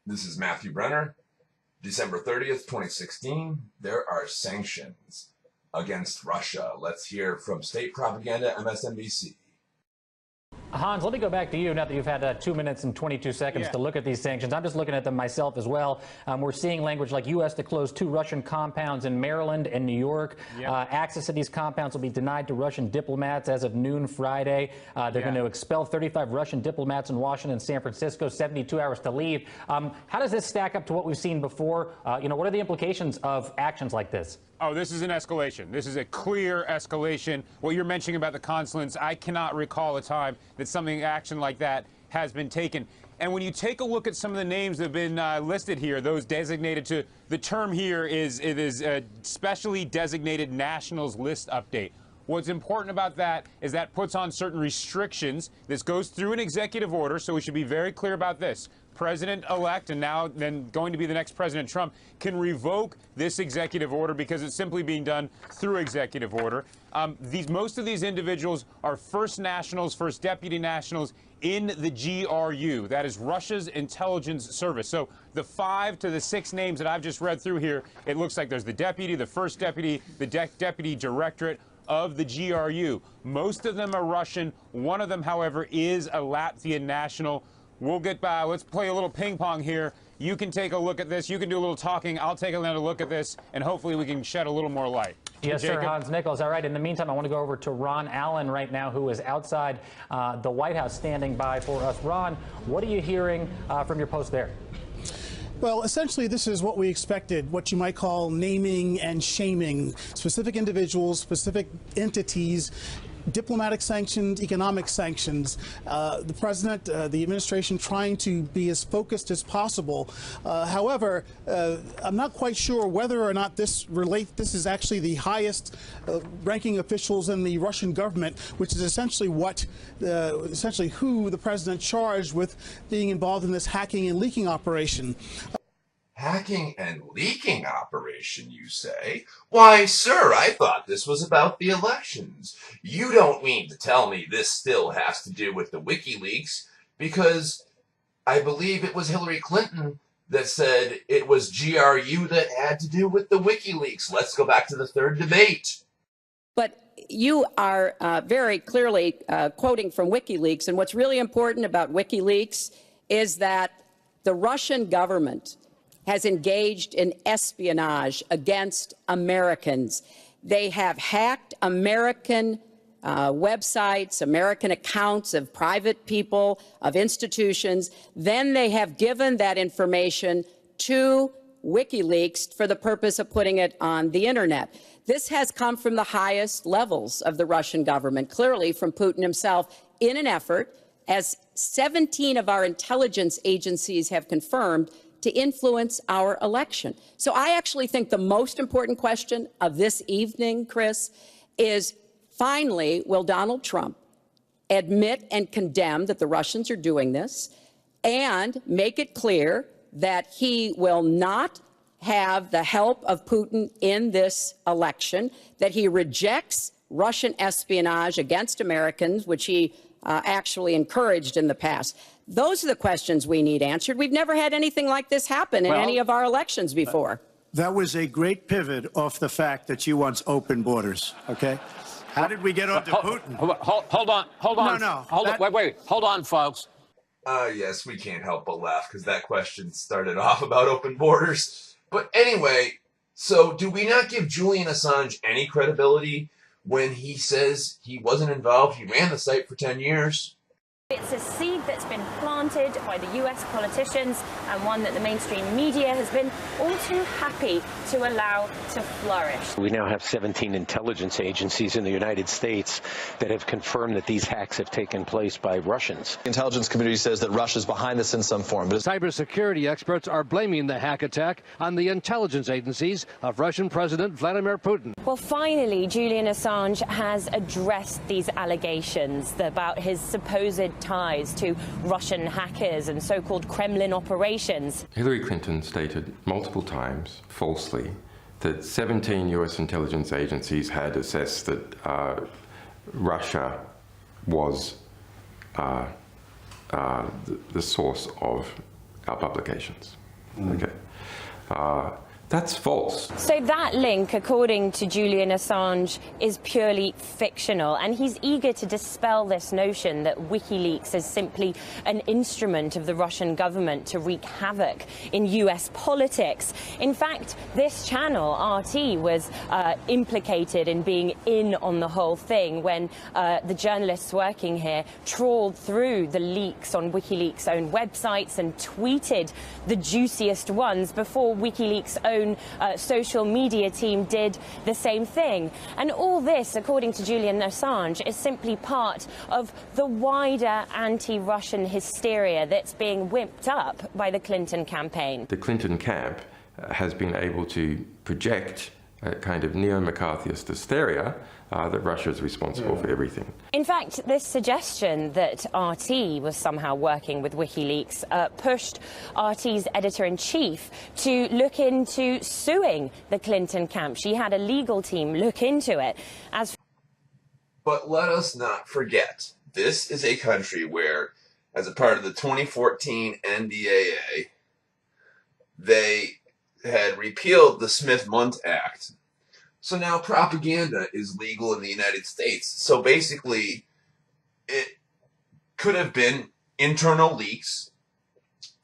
This is Matthew Brenner. December 30th, 2016. There are sanctions against Russia. Let's hear from state propaganda MSNBC. Hans, let me go back to you now that you've had 2 minutes and 22 seconds to look at these sanctions. I'm just looking at them myself as well. We're seeing language like U.S. to close 2 Russian compounds in Maryland and New York. Access to these compounds will be denied to Russian diplomats as of noon Friday. They're going to expel 35 Russian diplomats in Washington and San Francisco, 72 hours to leave. How does this stack up to what we've seen before? What are the implications of actions like this? Oh, this is an escalation. This is a clear escalation. What you're mentioning about the consulates, I cannot recall a time that action like that has been taken. And when you take a look at some of the names that have been listed here, those designated to, the term here is a specially designated nationals list update. What's important about that is that puts on certain restrictions. This goes through an executive order, so we should be very clear about this. President-elect, and now then going to be the next President Trump, can revoke this executive order because it's simply being done through executive order. Most of these individuals are first nationals, first deputy nationals in the GRU. That is Russia's intelligence service. So the 5 to the 6 names that I've just read through here, it looks like there's the deputy, the first deputy, the deputy directorate of the GRU. Most of them are Russian. One of them, however, is a Latvian national. We'll get by. Let's play a little ping pong here. You can take a look at this. You can do a little talking. I'll take another look at this, and hopefully we can shed a little more light. Yes, sir, Hans Nichols. All right. In the meantime, I want to go over to Ron Allen right now, who is outside the White House standing by for us. Ron, what are you hearing from your post there? Well, essentially, this is what we expected, what you might call naming and shaming specific individuals, specific entities, diplomatic sanctions, economic sanctions. The president, the administration trying to be as focused as possible. However, I'm not quite sure whether or not this is actually the highest ranking officials in the Russian government, which is essentially who the president charged with being involved in this hacking and leaking operation. Hacking and leaking operation, you say? Why, sir, I thought this was about the elections. You don't mean to tell me this still has to do with the Wikileaks, because I believe it was Hillary Clinton that said it was GRU that had to do with the Wikileaks. Let's go back to the third debate. But you are very clearly quoting from WikiLeaks, and what's really important about WikiLeaks is that the Russian government has engaged in espionage against Americans. They have hacked American websites, American accounts of private people, of institutions. Then they have given that information to WikiLeaks for the purpose of putting it on the internet. This has come from the highest levels of the Russian government, clearly from Putin himself, in an effort, as 17 of our intelligence agencies have confirmed, to influence our election. So I actually think the most important question of this evening, Chris, is finally, will Donald Trump admit and condemn that the Russians are doing this and make it clear that he will not have the help of Putin in this election, that he rejects Russian espionage against Americans, which he actually encouraged in the past. Those are the questions we need answered. We've never had anything like this happen in any of our elections before. That was a great pivot off the fact that you want open borders, okay? How did we get onto Putin? Hold on. No. Wait. Hold on, folks. Yes, we can't help but laugh because that question started off about open borders. But anyway, so do we not give Julian Assange any credibility when he says he wasn't involved? He ran the site for 10 years. It's a seed that's been planted by the US politicians and one that the mainstream media has been all too happy to allow to flourish. We now have 17 intelligence agencies in the United States that have confirmed that these hacks have taken place by Russians. The intelligence community says that Russia's behind this in some form. But cybersecurity experts are blaming the hack attack on the intelligence agencies of Russian President Vladimir Putin. Well, finally, Julian Assange has addressed these allegations about his supposed ties to Russian hackers and so-called Kremlin operations. Hillary Clinton stated multiple times, falsely, that 17 US intelligence agencies had assessed that Russia was the source of our publications. Okay. That's false. So that link, according to Julian Assange, is purely fictional, and he's eager to dispel this notion that WikiLeaks is simply an instrument of the Russian government to wreak havoc in US politics. In fact, this channel, RT, was implicated in being in on the whole thing when the journalists working here trawled through the leaks on WikiLeaks' own websites and tweeted the juiciest ones before WikiLeaks' own social media team did the same thing. And all this, according to Julian Assange, is simply part of the wider anti-Russian hysteria that's being whipped up by the Clinton campaign. The Clinton camp has been able to project a kind of neo-McCarthyist hysteria that Russia is responsible for everything. In fact, this suggestion that RT was somehow working with WikiLeaks pushed RT's editor-in-chief to look into suing the Clinton camp. She had a legal team look into it. But let us not forget, this is a country where, as a part of the 2014 NDAA, they had repealed the Smith-Mundt Act. So now propaganda is legal in the United States. So basically, it could have been internal leaks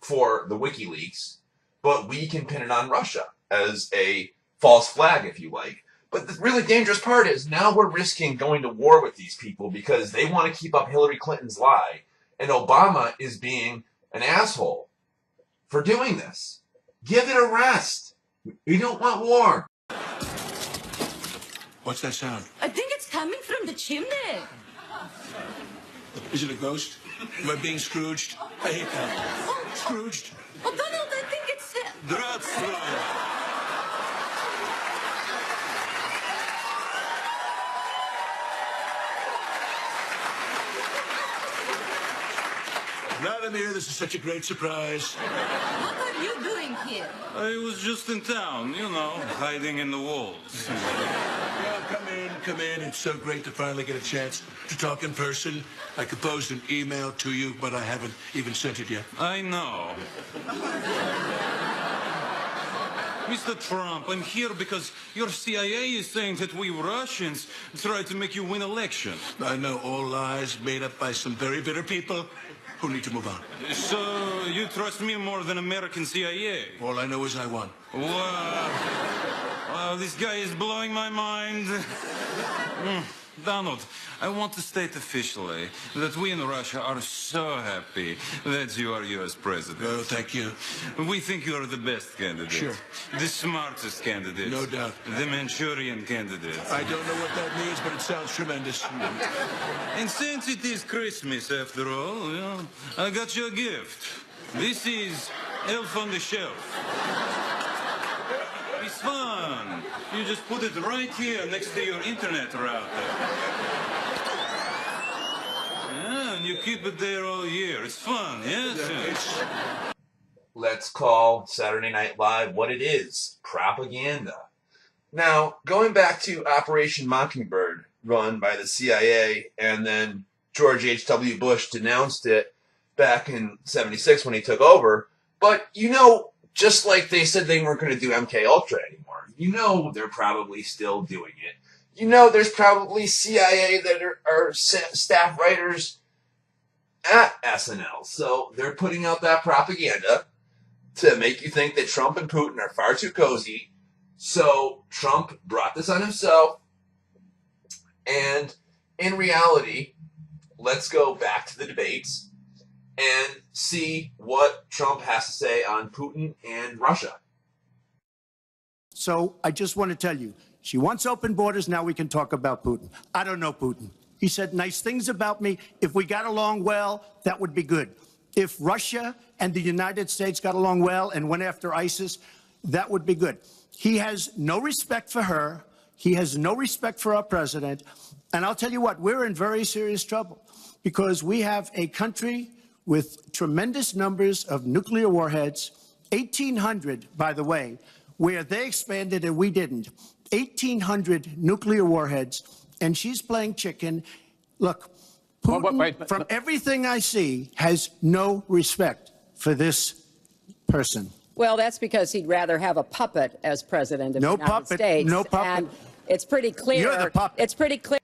for the WikiLeaks, but we can pin it on Russia as a false flag, if you like. But the really dangerous part is now we're risking going to war with these people because they want to keep up Hillary Clinton's lie, and Obama is being an asshole for doing this. Give it a rest. We don't want war. What's that sound? I think it's coming from the chimney. Is it a ghost? Am I being Scrooged? I hate that. Oh, Scrooged? Oh, Donald, I think it's... Vladimir, this is such a great surprise. What are you doing here? I was just in town, you know, hiding in the walls. Well, come in. It's so great to finally get a chance to talk in person. I composed an email to you, but I haven't even sent it yet. I know. Mr. Trump, I'm here because your CIA is saying that we Russians tried to make you win election. I know, all lies made up by some very bitter people who need to move on. So you trust me more than American CIA? All I know is I won. Wow, this guy is blowing my mind. Donald, I want to state officially that we in Russia are so happy that you are U.S. president. Oh, thank you. We think you are the best candidate. Sure. The smartest candidate. No doubt. The Manchurian candidate. I don't know what that means, but it sounds tremendous. And since it is Christmas, after all, you know, I got you a gift. This is Elf on the Shelf. It's fun. You just put it right here next to your internet router. Yeah, and you keep it there all year. It's fun, yes? Let's call Saturday Night Live what it is, propaganda. Now, going back to Operation Mockingbird, run by the CIA, and then George H.W. Bush denounced it back in '76 when he took over, but you know, just like they said they weren't going to do MK Ultra anymore, you know they're probably still doing it. You know there's probably CIA that are staff writers at SNL. So they're putting out that propaganda to make you think that Trump and Putin are far too cozy. So Trump brought this on himself. And in reality, let's go back to the debates and see what Trump has to say on Putin and Russia. So I just want to tell you, she wants open borders. Now we can talk about Putin. I don't know Putin. He said nice things about me. If we got along well, that would be good. If Russia and the United States got along well and went after ISIS, that would be good. He has no respect for her. He has no respect for our president. And I'll tell you what, we're in very serious trouble because we have a country with tremendous numbers of nuclear warheads, 1,800, by the way, where they expanded and we didn't. 1,800 nuclear warheads, and she's playing chicken. Look, Putin, from everything I see, has no respect for this person. Well, that's because he'd rather have a puppet as president of the United States. No puppet. And it's pretty clear. You're the puppet. It's pretty clear.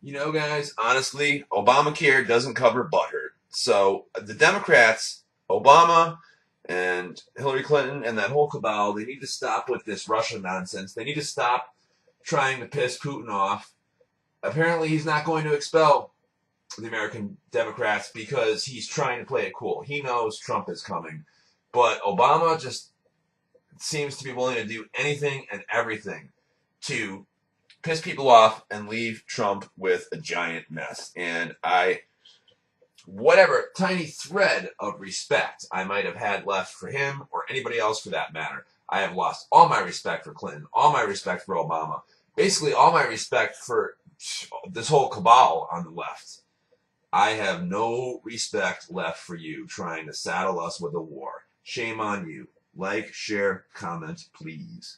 You know, guys, honestly, Obamacare doesn't cover butthurt. So the Democrats, Obama and Hillary Clinton and that whole cabal, they need to stop with this Russia nonsense. They need to stop trying to piss Putin off. Apparently, he's not going to expel the American Democrats because he's trying to play it cool. He knows Trump is coming. But Obama just seems to be willing to do anything and everything to piss people off and leave Trump with a giant mess. And whatever tiny thread of respect I might have had left for him or anybody else for that matter, I have lost all my respect for Clinton, all my respect for Obama, basically all my respect for this whole cabal on the left. I have no respect left for you trying to saddle us with a war. Shame on you. Like, share, comment, please.